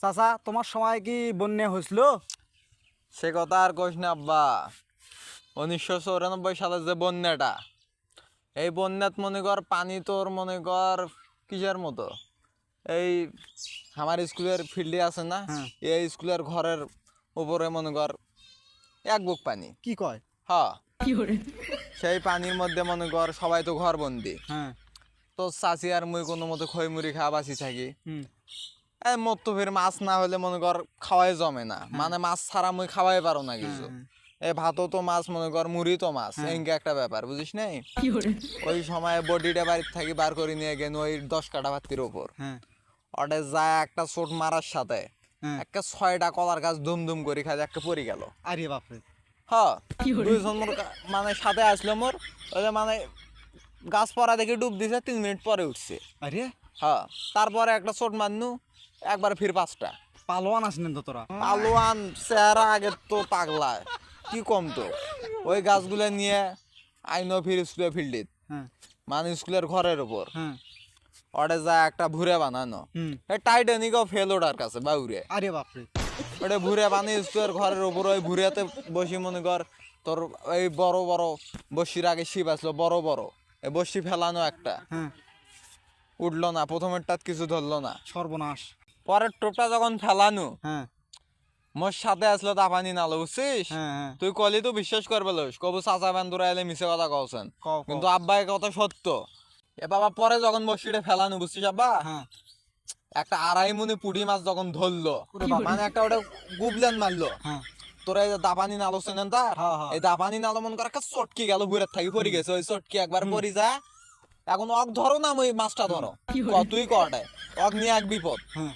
চাচা তোমার সময় কি বন্যা হয়েছিল? সে কথা আর কইস না আব্বা। 1994 সালে যে বন্যাটা, এই বন্যাত মনে কর পানি তোর মনে কর কিসের মতো, এই আমার স্কুলের ফিল্ডে আছে না, হ্যাঁ। এই স্কুলের ঘরের উপরে মনে কর এক বুক পানি। কি কয়? হ্যাঁ, সেই পানির মধ্যে মনে কর সবাই তো ঘর বন্দি। হ্যাঁ। তো চাচি আর মুই কোনো মতো খই মুড়ি খাওয়া বাঁচি থাকি। হুম। এই মত তো ফের মাছ না হলে মনে কর খাওয়াই জমে না, মানে মাছ ছাড়া মুই খাওয়াই পারো না কিছু। এই ভাতও তো মাছ মনে কর, মুড়ি তো মাছ, এনকে একটা ব্যাপার বুঝিস নাই। ওই সময় বডিটা বাড়ির থাকি বার করে নিয়ে গেন ওই 10 কাঠা ভাতির ওপর। হ্যাঁ। ওটা যায় একটা চোট মারার সাথে হ্যাঁ। একটা 6টা কলার গাছ দুম দুম করে খাই একটা পড়ে গেল। আরে বাপরে। হ্যাঁ, দুইজন মোর মানে সাথে আসলো মোর, ওই যে মানে গাছ পড়া দেখে ডুব দিছে, 3 মিনিট পরে উঠছে। আরে হ্যাঁ, তারপরে একটা চোট মারনু, একবার ফির 5টা। পালোয়ান আসলেন তো তোরা? পালোয়ান চেহারা আগে তো পাগলা, কি কম তো। ওই গাছগুলো নিয়ে আইনো ফির স্কুলের ফিল্ডে, হ্যাঁ। মানে স্কুলের ঘরের উপর। হ্যাঁ। ওটা যায় একটা ভুরে বানানো, হুম। টাইটানিকও ফেল ওটার কাছে বাউরে। আরে বাপরে। ওটা ভুরে বানিয়ে স্কুলের ঘরের উপর, ওই ভুরিয়াতে বসি মনে কর তোর এই বড় বড় বসির আগে শিব আসলো বড় বড়, এই বসি ফেলানো একটা হ্যাঁ। উঠলো না, প্রথমেরটা কিছু ধরলো না। সর্বনাশ। পরের টোপটা যখন ফেলানো, হ্যাঁ। মোর সাথে আসলো তাপানি নালো বুঝছিস। হ্যাঁ। হ্যাঁ। তুই কলি তো বিশ্বাস করবে লোস, কবু চাচা বান্ধুরা এলে মিশে কথা কওছেন, কও। কিন্তু আব্বা এ কথা সত্য। এ বাবা পরে যখন বসিটা ফেলানো বুঝছিস আব্বা, হ্যাঁ। একটা 2.5 মনে পুঁটি মাছ যখন ধরলো, ওরে বাবা। মানে একটা ওটা গুবলেন মারলো। হ্যাঁ। তোরা এই যে দাপানি নালো চেনেন তার, হ্যাঁ, হ্যাঁ। এই দাপানি নালো মনে কর একটা চটকি গেল বুড়ের থাকি পড়ে গেছে, ওই চটকি একবার পড়ি যায়। এখন অক ধরো না, ওই মাছটা ধরো, তুই কটায় অক নিয়ে এক বিপদ। হ্যাঁ।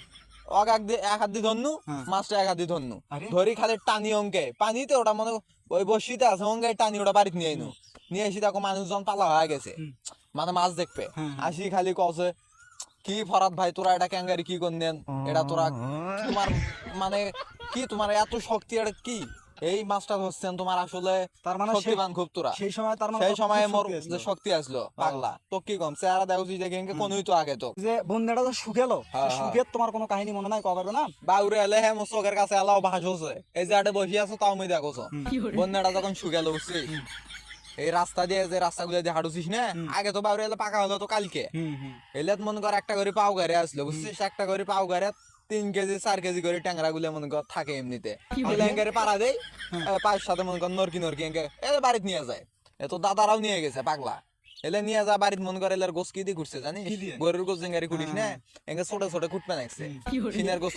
অক এক হাত দিয়ে ধরনু, হ্যাঁ। মাছটা এক হাত দিয়ে ধরনু, আরে? ধরি খালি টানি অঙ্কে পানিতে ওটা মনে ওই বসিতে আছে অঙ্কে টানি ওটা বাড়িতে নিয়ে আইনু, নিয়ে এসে দেখো মানুষজন পালা হয়ে গেছে, হুম। মানে মাছ দেখবে। হ্যাঁ। আসি খালি কছে কি ফরাদ ভাই তোরা এটা ক্যাঙ্গারি কি করলেন, এটা তোরা তোমার মানে কি তোমার এত শক্তি, এটা কি এই মাছটা ধরছেন তোমার আসলে তার মানে শক্তিবান খুব তোরা। সেই সময় তার মানে সেই কত সময় মোর শক্তি আসলো। যে শক্তি আসলো পাগলা, তো কি কম চেহারা দেখো তুই দেখে কোনই তো আগে তো যে বন্যাটা তো শুকেলো, হ্যাঁ, শুকে তোমার কোনো কাহিনী মনে নাই কবে না? বাউরে এলে হ্যাঁ মোর চোখের কাছে এলাও ভাস হচ্ছে, এই যে আটে বসে আছো তাও মুই দেখোছ। বন্যাটা যখন শুকাল বুঝছিস, এই রাস্তা দিয়ে যে রাস্তাগুলো দিয়ে হাঁটুছিস না, আগে তো বাউরে এলে পাকা হলো তো কালকে। হুম। হুম। এলে মনে কর একটা করে পাও গাড়ি আসলো বুঝছিস, একটা করে পাও গাড়ি 3 কেজি 4 কেজি করে ট্যাংরা গুলো মনে কর থাকে এমনিতে, এলাঙ্কারে পাড়া দেয় পায়ের সাথে মনে কর নরকি নরকি এঙ্কে এ বাড়িতে নিয়ে যায়। এ তো দাদারাও নিয়ে গেছে পাগলা, এলে নিয়ে যা বাড়িতে মনে করে এলার গোস কি দিয়ে ঘুরছে জানিস, গরুর গোস জেঙ্গারি কুটিস না, এঙ্কে ছোট ছোট কুটপে নাকছে সিনের গোস।